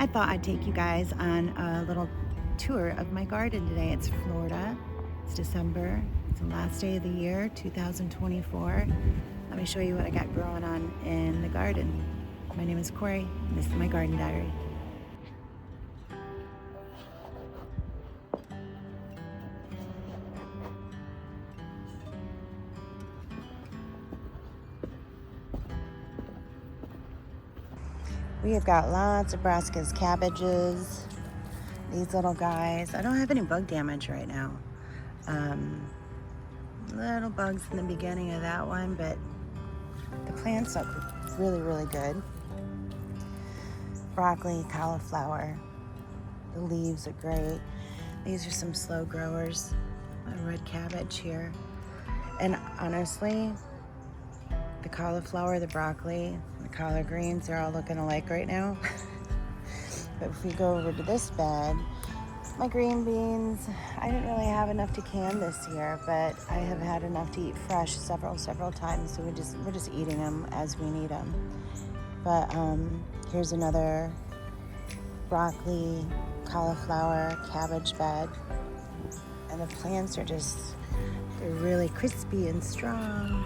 I thought I'd take you guys on a little tour of my garden today. It's Florida. It's December. It's the last day of the year, 2024. Let me show you what I got growing on in the garden. My name is Corey, and this is my garden diary. We have got lots of brassicas cabbages. These little guys. I don't have any bug damage right now. Little bugs in the beginning of that one, but the plants look really, really good. Broccoli, cauliflower. The leaves are great. These are some slow growers. A red cabbage here. And honestly, the cauliflower, the broccoli, the collard greens, they're all looking alike right now. But if we go over to this bed, my green beans, I didn't really have enough to can this year, but I have had enough to eat fresh several times, so we're just eating them as we need them. But here's another broccoli, cauliflower, cabbage bed, and the plants are they're really crispy and strong.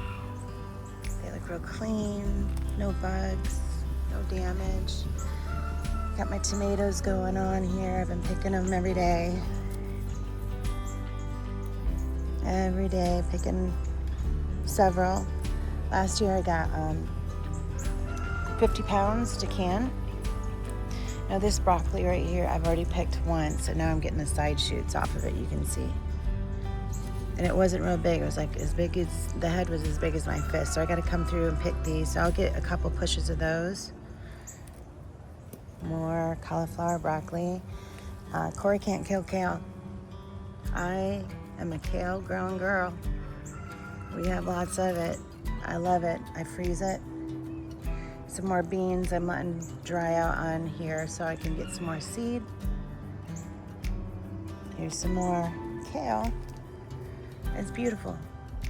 They look real clean, no bugs, no damage. Got my tomatoes going on here. I've been picking them every day. Every day, picking several. Last year I got 50 pounds to can. Now this broccoli right here, I've already picked once, and now I'm getting the side shoots off of it, you can see. And it wasn't real big. It was like the head was as big as my fist. So I got to come through and pick these. So I'll get a couple pushes of those. More cauliflower, broccoli. Corey can't kill kale. I am a kale grown girl. We have lots of it. I love it. I freeze it. Some more beans I'm letting dry out on here so I can get some more seed. Here's some more kale. It's beautiful.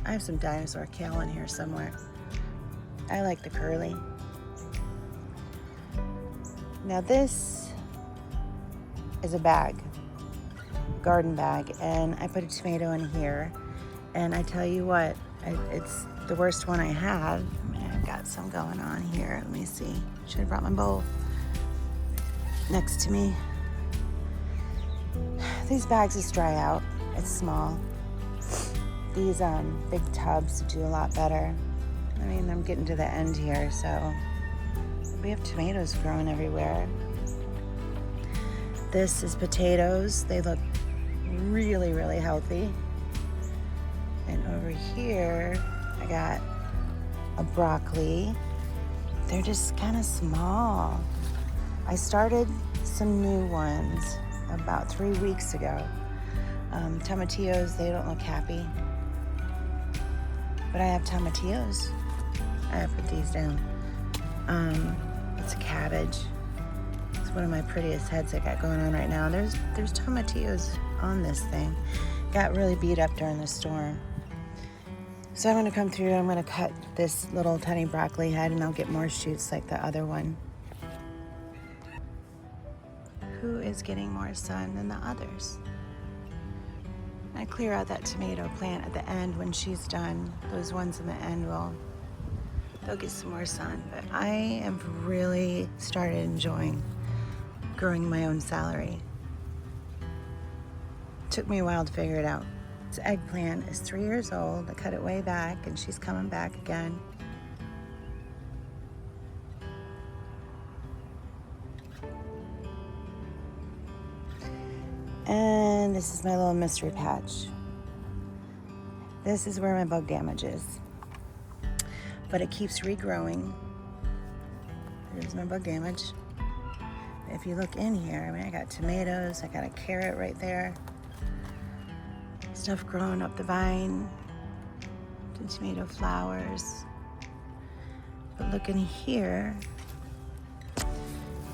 I have some dinosaur kale in here somewhere. I like the curly. Now this is a bag, garden bag, and I put a tomato in here, and I tell you what, it's the worst one I have. I've got some going on here. Let me see. Should have brought my bowl next to me. These bags just dry out. It's small. These big tubs do a lot better. I mean, I'm getting to the end here, so we have tomatoes growing everywhere. This is potatoes. They look really, really healthy. And over here, I got a broccoli. They're just kind of small. I started some new ones about 3 weeks ago. Tomatillos, they don't look happy. But I have tomatillos. I put these down. It's a cabbage. It's one of my prettiest heads I got going on right now. There's tomatillos on this thing. Got really beat up during the storm. So I'm gonna come through, I'm gonna cut this little tiny broccoli head, and I'll get more shoots like the other one. Who is getting more sun than the others? I clear out that tomato plant at the end when she's done. Those ones in the end they'll get some more sun. But I have really started enjoying growing my own celery. Took me a while to figure it out. This eggplant is 3 years old. I cut it way back, and she's coming back again. And this is my little mystery patch. This is where my bug damage is. But it keeps regrowing. There's my bug damage. If you look in here, I mean, I got tomatoes, I got a carrot right there. Stuff growing up the vine. The tomato flowers. But look in here.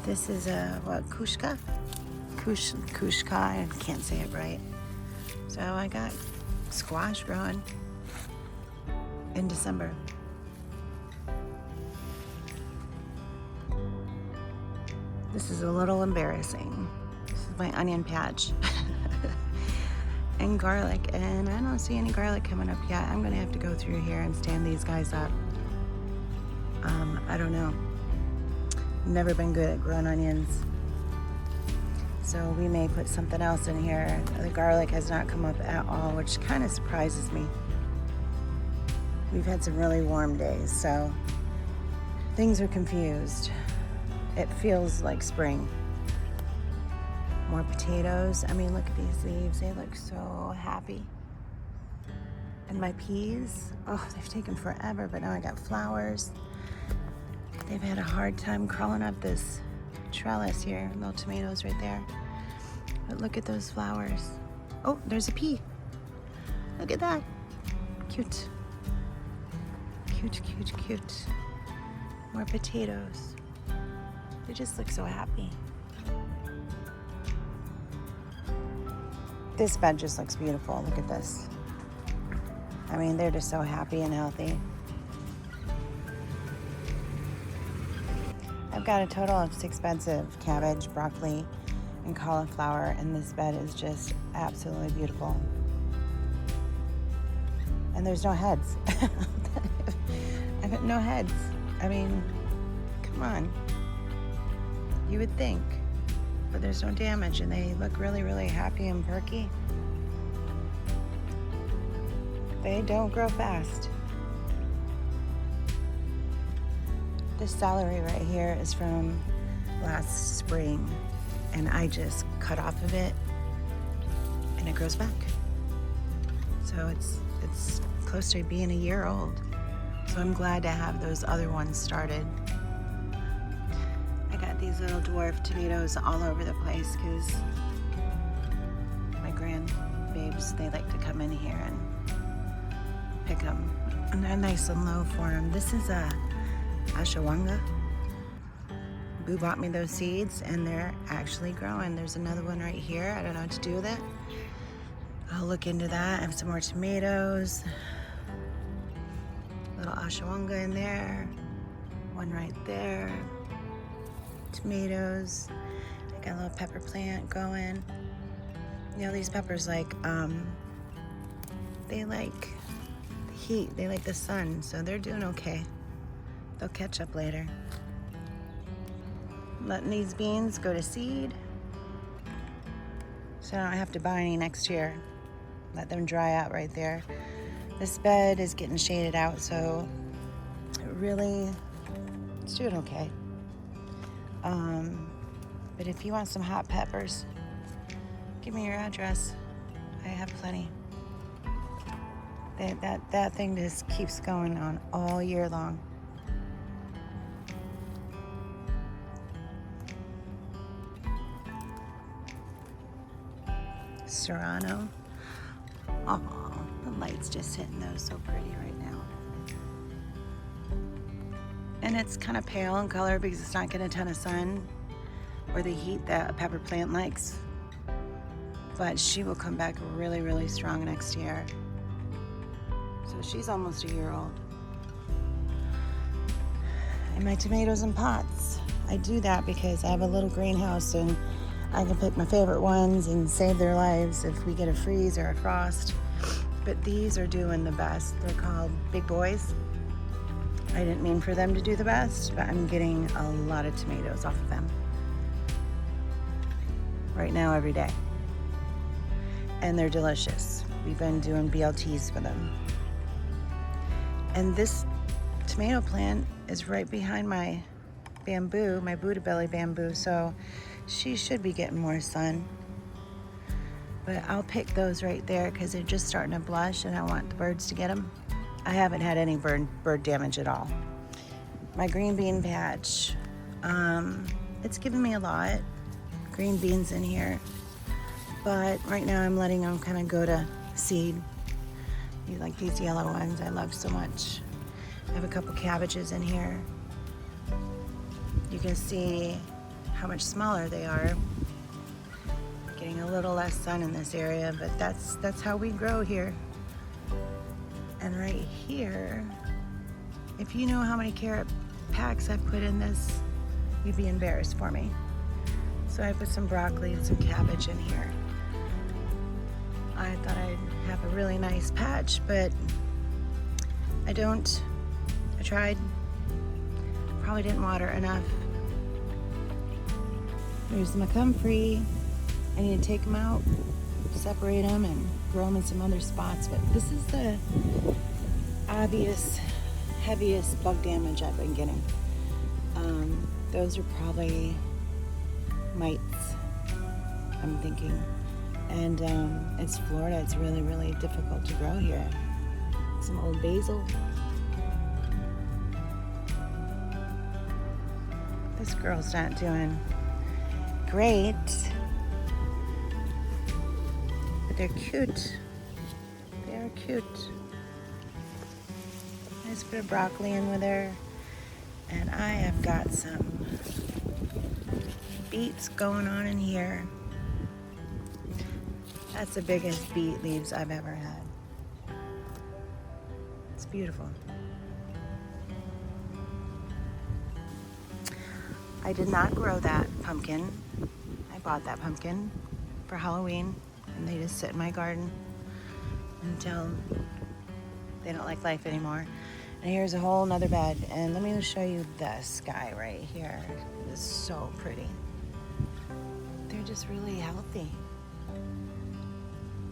This is kushka? Kushka, I can't say it right. So I got squash growing in December. This is a little embarrassing. This is my onion patch. And garlic, and I don't see any garlic coming up yet. I'm gonna have to go through here and stand these guys up. I don't know. Never been good at growing onions. So we may put something else in here. The garlic has not come up at all, which kind of surprises me. We've had some really warm days, so things are confused. It feels like spring. More potatoes. I mean, look at these leaves. They look so happy. And my peas, oh, they've taken forever, but now I got flowers. They've had a hard time crawling up this trellis here. Little tomatoes right there. But look at those flowers. Oh, there's a pea. Look at that. Cute. Cute, cute, cute. More potatoes. They just look so happy. This bed just looks beautiful. Look at this. I mean, they're just so happy and healthy. I've got a total of 6 beds of cabbage, broccoli, and cauliflower, and this bed is just absolutely beautiful. And there's no heads. I've got no heads. I mean, come on. You would think. But there's no damage, and they look really, really happy and perky. They don't grow fast. This celery right here is from last spring, and I just cut off of it, and it grows back. So it's close to being a year old. So I'm glad to have those other ones started. I got these little dwarf tomatoes all over the place because my grandbabes, they like to come in here and pick them. And they're nice and low for them. This is a ashwagandha. Boo bought me those seeds, and they're actually growing. There's another one right here. I don't know what to do with it. I'll look into that. I have some more tomatoes. Little ashwagandha in there. One right there. Tomatoes. I got a little pepper plant going. You know, these peppers they like the heat. They like the sun, so they're doing okay. They'll catch up later. Letting these beans go to seed so I don't have to buy any next year. Let them dry out right there. This bed is getting shaded out, so it's doing okay. But if you want some hot peppers, give me your address. I have plenty. That thing just keeps going on all year long. Serrano. Oh, the light's just hitting those so pretty right now. And it's kind of pale in color because it's not getting a ton of sun or the heat that a pepper plant likes. But she will come back really, really strong next year. So she's almost a year old. And my tomatoes in pots. I do that because I have a little greenhouse and I can pick my favorite ones and save their lives if we get a freeze or a frost. But these are doing the best. They're called Big Boys. I didn't mean for them to do the best, but I'm getting a lot of tomatoes off of them. Right now, every day. And they're delicious. We've been doing BLTs for them. And this tomato plant is right behind my bamboo, my Buddha belly bamboo, so she should be getting more sun. But I'll pick those right there because they're just starting to blush and I want the birds to get them. I haven't had any bird damage at all. My green bean patch, it's given me a lot. Green beans in here. But right now I'm letting them kind of go to seed. You like these yellow ones I love so much. I have a couple cabbages in here. You can see how much smaller they are. Getting a little less sun in this area, but that's how we grow here. And right here, if you know how many carrot packs I've put in this, you'd be embarrassed for me. So I put some broccoli and some cabbage in here. I thought I'd have a really nice patch, but I don't. I tried. Probably didn't water enough. There's my comfrey. I need to take them out, separate them, and grow them in some other spots. But this is the obvious, heaviest bug damage I've been getting. Those are probably mites, I'm thinking. And it's Florida. It's really, really difficult to grow here. Some old basil. This girl's not doing great, but they're cute. They are cute. I just put a broccoli in with her, and I have got some beets going on in here. That's the biggest beet leaves I've ever had. It's beautiful. I did not grow that pumpkin. I bought that pumpkin for Halloween, and they just sit in my garden until they don't like life anymore. And here's a whole nother bed. And let me just show you this guy right here. It's so pretty. They're just really healthy.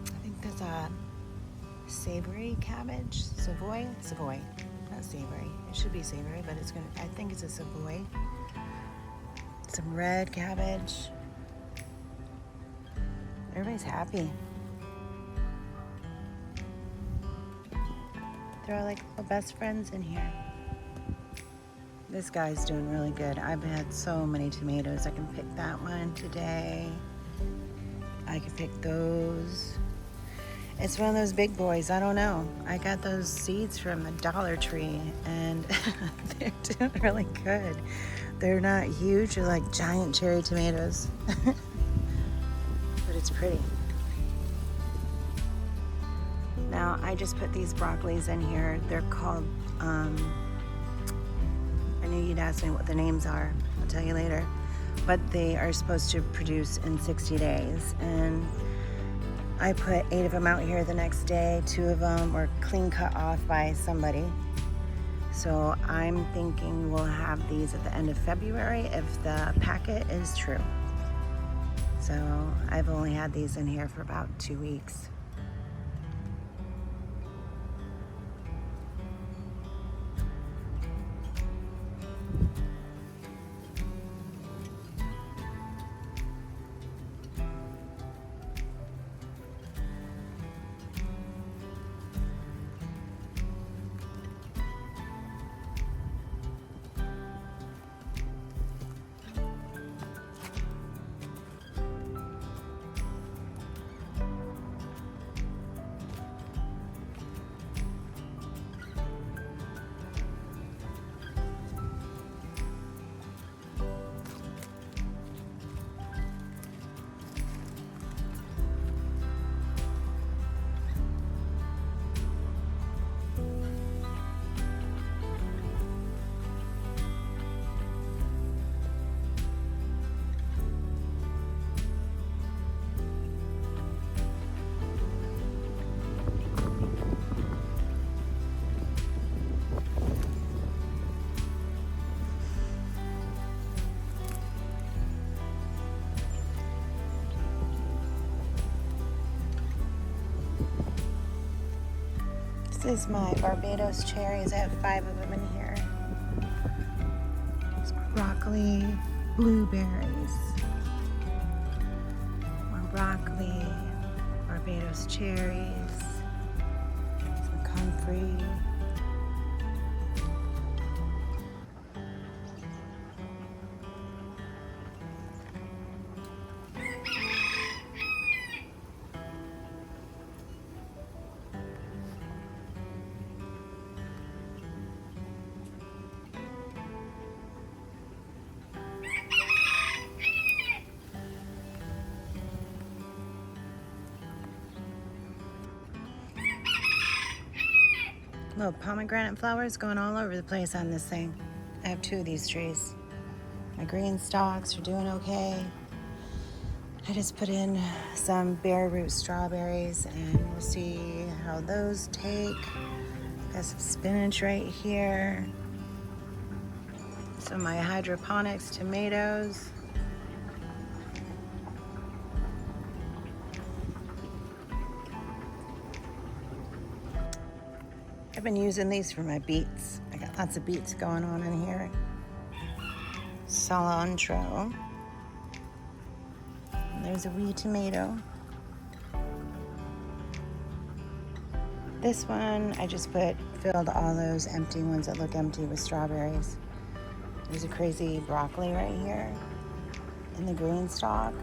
I think there's a savory cabbage. Savoy, not savory. It should be savory, but I think it's a savoy. Some red cabbage. Everybody's happy. They're all like little best friends in here. This guy's doing really good. I've had so many tomatoes. I can pick that one today. I can pick those. It's one of those big boys. I don't know. I got those seeds from the Dollar Tree, and they're doing really good. They're not huge. They're like giant cherry tomatoes. But it's pretty. Now, I just put these broccolis in here. They're called, I knew you'd ask me what the names are. I'll tell you later. But they are supposed to produce in 60 days. And I put 8 of them out here the next day. 2 of them were clean cut off by somebody. So I'm thinking we'll have these at the end of February if the packet is true. So I've only had these in here for about 2 weeks. This is my Barbados cherries. I have 5 of them in here. Some broccoli, blueberries, more broccoli, Barbados cherries, some comfrey. Little pomegranate flowers going all over the place on this thing. I have 2 of these trees. My green stalks are doing okay. I just put in some bare root strawberries and we'll see how those take. Got some spinach right here. Some of my hydroponics tomatoes. I've been using these for my beets. I got lots of beets going on in here. Cilantro. And there's a wee tomato. This one, I just filled all those empty ones that look empty with strawberries. There's a crazy broccoli right here in the green stalk.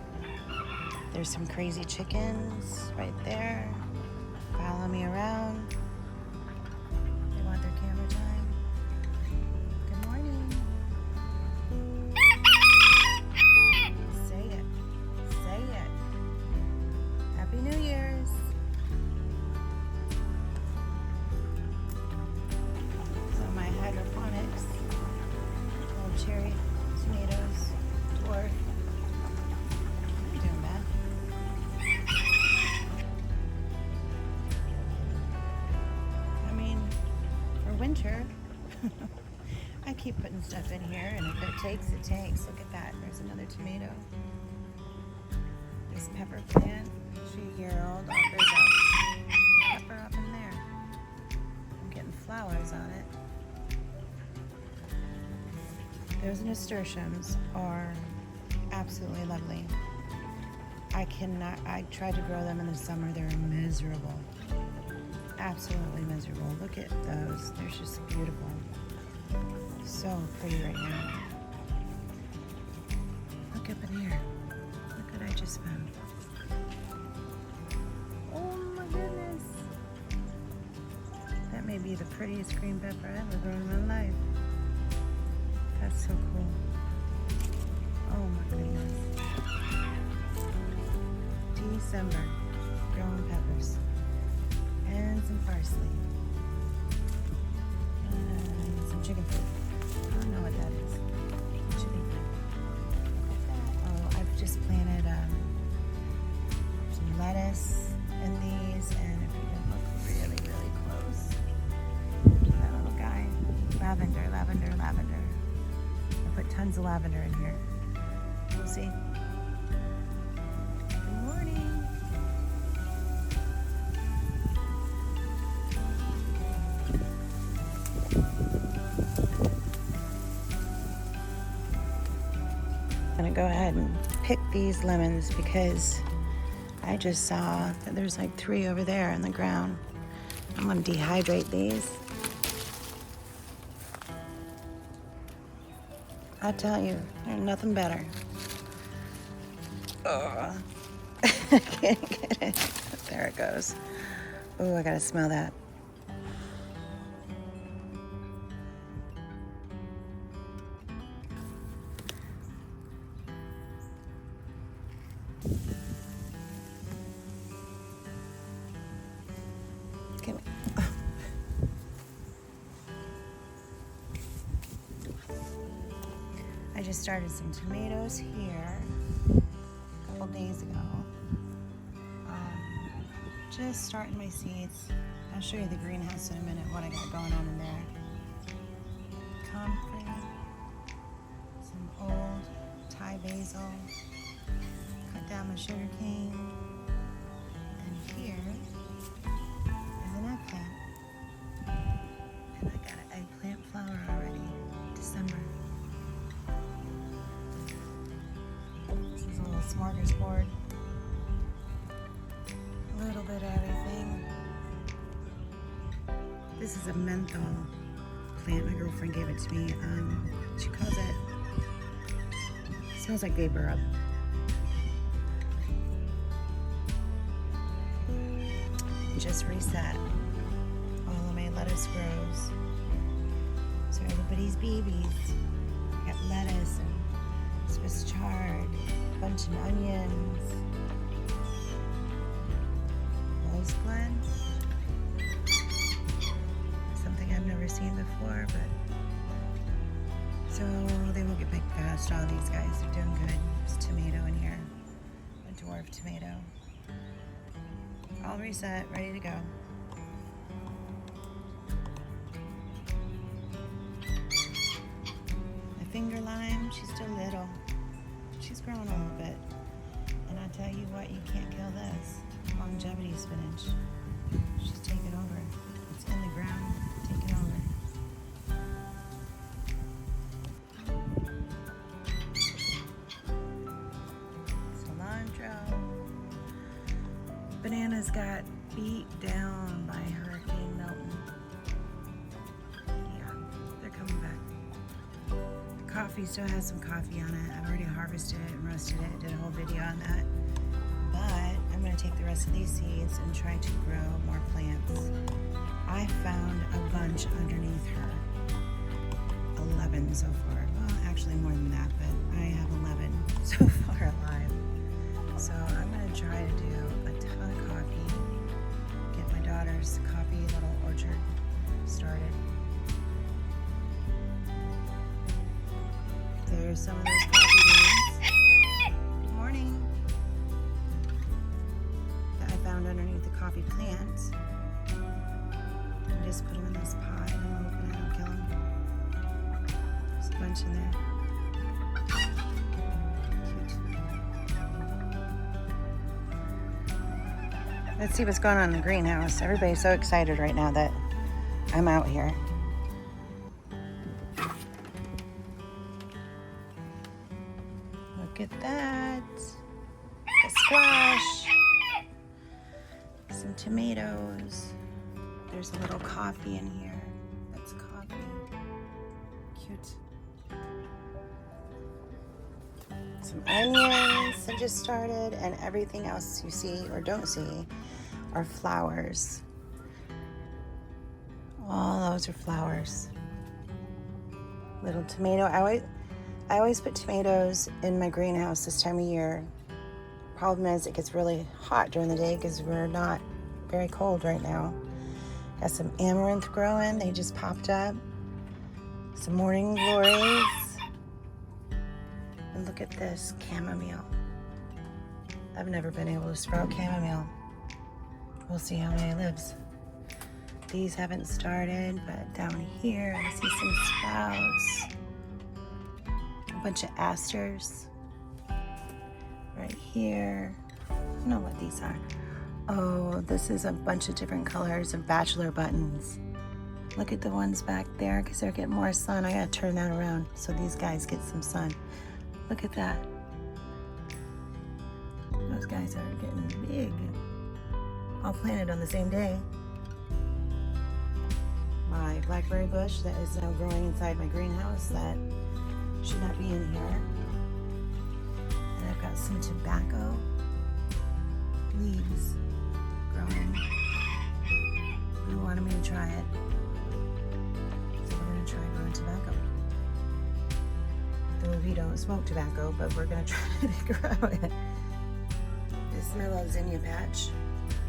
There's some crazy chickens right there. Follow me around. They want their camera time. Good morning. Say it. Say it. Happy New Year's. So my hydroponics, old cherry tomatoes, dwarf. I'm doing bad. I mean, for winter, I keep putting stuff in here, and if it takes, it takes. Look at that. There's another tomato. This pepper plant, 2-year-old, offers up pepper up in there. I'm getting flowers on it. Those nasturtiums are absolutely lovely. I tried to grow them in the summer. They're miserable. Absolutely miserable. Look at those. They're just beautiful. So pretty right now. Look up in here. Look what I just found. Oh my goodness. That may be the prettiest green pepper I've ever grown in my life. That's so cool. Oh my goodness. December. Growing peppers. And some parsley. And some chicken food. I don't know what that is. Chicken food. Oh, I've just planted some lettuce in these, and if you can look really, really close, that little guy, lavender, lavender, lavender. I put tons of lavender in here. We'll see. Good morning. I'm gonna go ahead and pick these lemons because I just saw that there's like 3 over there on the ground. I'm gonna dehydrate these. I tell you, there's nothing better. Ugh. I can't get it. There it goes. Oh, I gotta smell that. Give me. I just started some tomatoes here a couple days ago. Just starting my seeds. I'll show you the greenhouse in a minute, what I got going on in there. Comfrey, some old Thai basil, cut down my sugar cane, and here is an eggplant. And I got an eggplant flower already, December. This is a little smorgasbord. A little bit of everything. This is a menthol plant. My girlfriend gave it to me. She calls it smells like vapor rub. Just reset. All of my lettuce grows. So everybody's babies. I got lettuce and Swiss chard, a bunch of onions. Blend. Something I've never seen before, but so they will get big fast. All these guys are doing good. There's a tomato in here, a dwarf tomato. All reset, ready to go. My finger lime, she's still little. She's growing a little bit. And I tell you what, you can't kill this. Longevity spinach. She's taking over. It's in the ground, taking over. Cilantro. Bananas got beat down by Hurricane Milton. Yeah, they're coming back. The coffee still has some coffee on it. I've already harvested it and roasted it. Did a whole video on that. But I'm going to take the rest of these seeds and try to grow more plants. I found a bunch underneath her. 11 so far. Well, actually more than that, but I have 11 so far alive. So I'm going to try to do a ton of coffee. Get my daughter's coffee little orchard started. There's some of those coffee beans. Good morning. That I found underneath the coffee plant. I just put them in this pot and I'm hoping I don't kill them. There's a bunch in there. Cute. Let's see what's going on in the greenhouse. Everybody's so excited right now that I'm out here. Look at that. A squash. Some tomatoes. There's a little coffee in here. That's coffee. Cute. Some onions I just started, and everything else you see or don't see are flowers. All those are flowers. Little tomato. I always put tomatoes in my greenhouse this time of year. Problem is it gets really hot during the day because we're not very cold right now. Got some amaranth growing. They just popped up. Some morning glories. And look at this chamomile. I've never been able to sprout chamomile. We'll see how many lives. These haven't started, but down here I see some sprouts. A bunch of asters. Right here. I don't know what these are. Oh, this is a bunch of different colors of bachelor buttons. Look at the ones back there because they're getting more sun. I gotta turn that around so these guys get some sun. Look at that. Those guys are getting big. All planted on the same day. My blackberry bush that is now growing inside my greenhouse that should not be in here. And I've got some tobacco leaves growing. We wanted me to try it. So we're gonna try growing tobacco. Though we don't smoke tobacco, but we're gonna try to grow it. This is my little zinnia patch.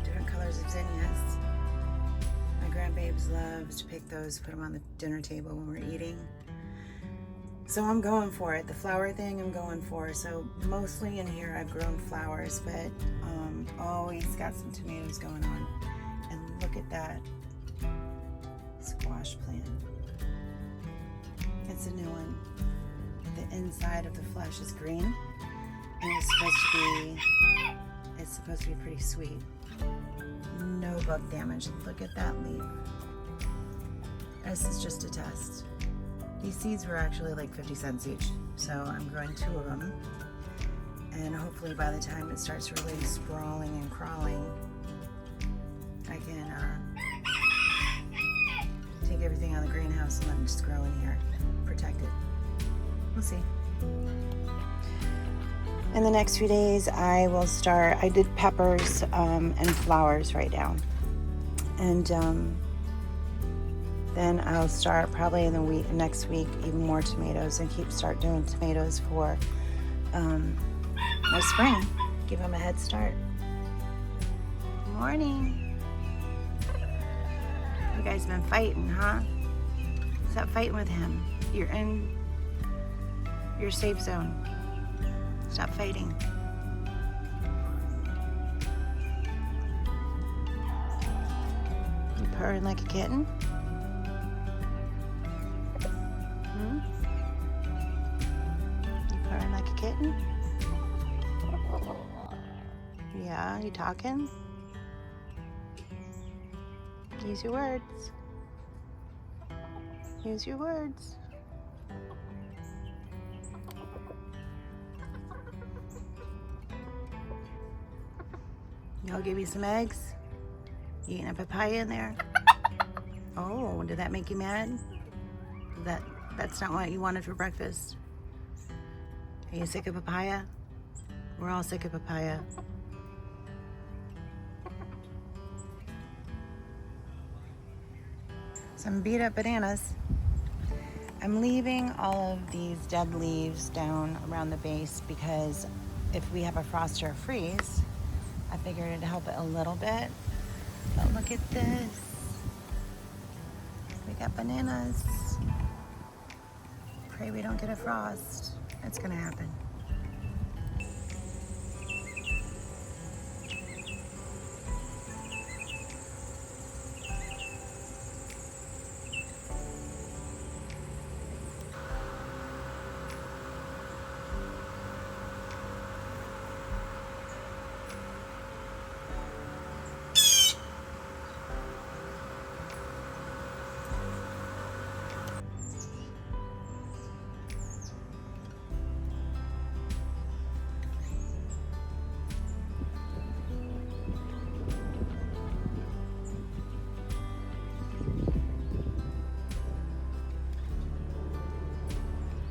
Different colors of zinnias. My grandbabes loves to pick those, put them on the dinner table when we're eating. So I'm going for it. The flower thing I'm going for. So mostly in here I've grown flowers, but always got some tomatoes going on. And look at that squash plant. It's a new one. The inside of the flesh is green, and it's supposed to be pretty sweet. No bug damage. Look at that leaf. This is just a test. These seeds were actually like 50 cents each, so I'm growing 2 of them. And hopefully by the time it starts really sprawling and crawling, I can take everything out of the greenhouse and let it just grow in here, protect it. We'll see. In the next few days, I will start. I did peppers and flowers right now, and then I'll start probably in the next week even more tomatoes, and start doing tomatoes for my spring. Give them a head start. Good morning. You guys been fighting, huh? Stop fighting with him. You're in your safe zone. Stop fighting. purring like a kitten? Hmm? You purring like a kitten? Yeah, you talking? Use your words. Use your words. Y'all give you some eggs? You eating a papaya in there? Oh, did that make you mad? That's not what you wanted for breakfast. Are you sick of papaya? We're all sick of papaya. Some beat up bananas. I'm leaving all of these dead leaves down around the base because if we have a frost or a freeze, I figured it'd help it a little bit. But look at this. We got bananas. Pray we don't get a frost. It's gonna happen.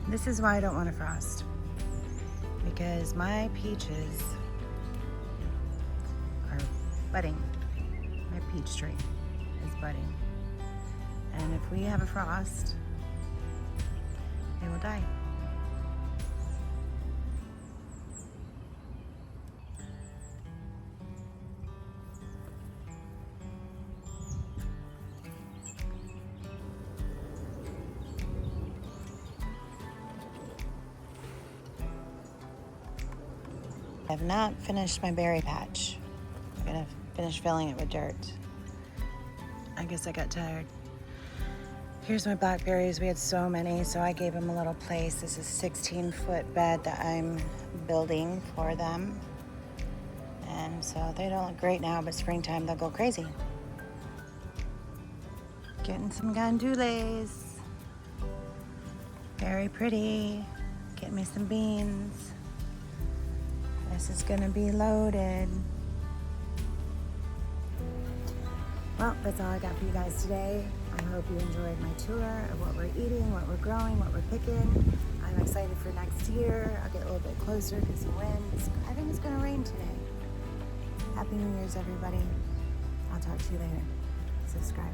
This is why I don't want a frost, because my peaches are budding. My peach tree is budding. And if we have a frost, they will die. I have not finished my berry patch. I'm gonna finish filling it with dirt. I guess I got tired. Here's my blackberries. We had so many, so I gave them a little place. This is a 16-foot bed that I'm building for them. And so they don't look great now, but springtime they'll go crazy. Getting some gandules. Very pretty. Getting me some beans. This is gonna be loaded. Well, that's all I got for you guys today. I hope you enjoyed my tour of what we're eating, what we're growing, what we're picking. I'm excited for next year. I'll get a little bit closer because the wind. I think it's gonna rain today. Happy New Year's, everybody. I'll talk to you later. Subscribe.